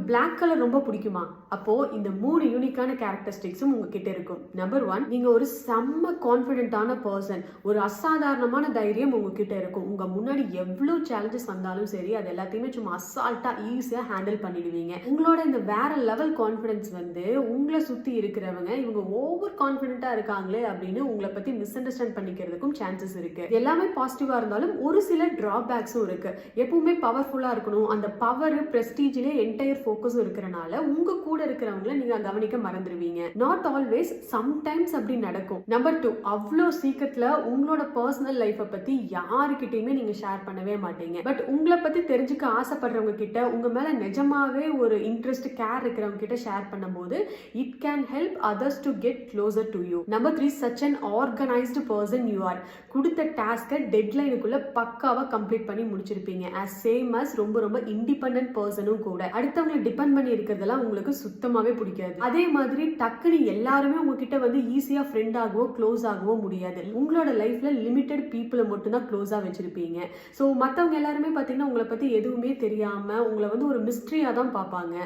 Black colour ரொம்ப பிடிக்குமா? அப்போ இந்த 3 யூனிக்கான கேரக்டரிஸ்டிக்ஸும் உங்ககிட்ட இருக்கும். நம்பர் 1, நீங்க ஒரு செம்ம கான்ஃபிடென்ட்டான பர்சன். ஒரு அசாதாரணமான தைரியம் உங்ககிட்ட இருக்கும். உங்க முன்னாடி எவ்வளவு சேலஞ்சஸ் வந்தாலும் சரி, அது எல்லாத்தையுமே சும்மா அசால்ட்டா ஈஸியா ஹேண்டில் பண்ணிடுவீங்க. உங்களோட இந்த வேற லெவல் கான்ஃபிடன்ஸ் வந்து உங்களை சுத்தி இருக்கிறவங்க இவங்க ஓவர் கான்ஃபிடென்ட்டா இருக்காங்களே அப்படின்னு உங்களை பத்தி மிஸ் அண்டர்ஸ்டாண்ட் பண்ணிக்கிறதுக்கும் சான்சஸ் இருக்கு. எல்லாமே பாசிட்டிவா இருந்தாலும் ஒரு சில டிராபேக்ஸும் இருக்கு. எப்பவுமே பவர்ஃபுல்லா இருக்கணும். அந்த பவர் பிரஸ்டீஜ்ல என்டையர் ஃபோக்கஸும் இருக்கிறனால உங்க கூட இருக்கிறவங்களை நீங்க கவனிக்க மறந்துடுவீங்க. நாட் ஆல்வேஸ், சம்டைம்ஸ் அப்படி நடக்கும். நம்பர் 2, அவ்வளோ சீக்கிரத்துல உங்களோட பர்சனல் லைஃப்பை பத்தி யாருக்கிட்டையுமே நீங்க ஷேர் பண்ணவே மாட்டீங்க. பட் உங்களை பத்தி தெரிஞ்சுக்க ஆசைப்படுறவங்க கிட்ட, உங்க மேல நிஜமாவே ஒரு இன்ட்ரெஸ்ட், கேர் இருக்கிறவங்க கிட்ட ஷேர் பண்ணும்போது it can help others to get closer to you. Number 3, such an organised person you are. கொடுத்த டாஸ்கை டெட்லைனுக்குள்ள பக்காவா கம்ப்ளீட் பண்ணி முடிச்சிருப்பீங்க. as சேம் as ரொம்ப ரொம்ப இண்டிபெண்டன்ட் பர்சனும் கூட. அடுத்தவங்களை டிபெண்ட் பண்ணி இருக்கிறதெல்லாம் உங்களுக்கு சுத்தமாவே பிடிக்காது. அதே மாதிரி டக்குனு எல்லாருமே உங்ககிட்ட வந்து ஈஸியா ஃப்ரெண்ட் ஆகவோ க்ளோஸ் ஆகவோ முடியாது. உங்களோட லைஃப்ல லிமிட்டெட் பீப்புளை மட்டும் தான் க்ளோஸா வச்சிருப்பீங்க. ஸோ மற்றவங்க எல்லாருமே பார்த்தீங்கன்னா உங்களை பத்தி எதுவுமே தெரியாம உங்களை வந்து ஒரு மிஸ்ட்ரியா தான் பார்ப்பாங்க.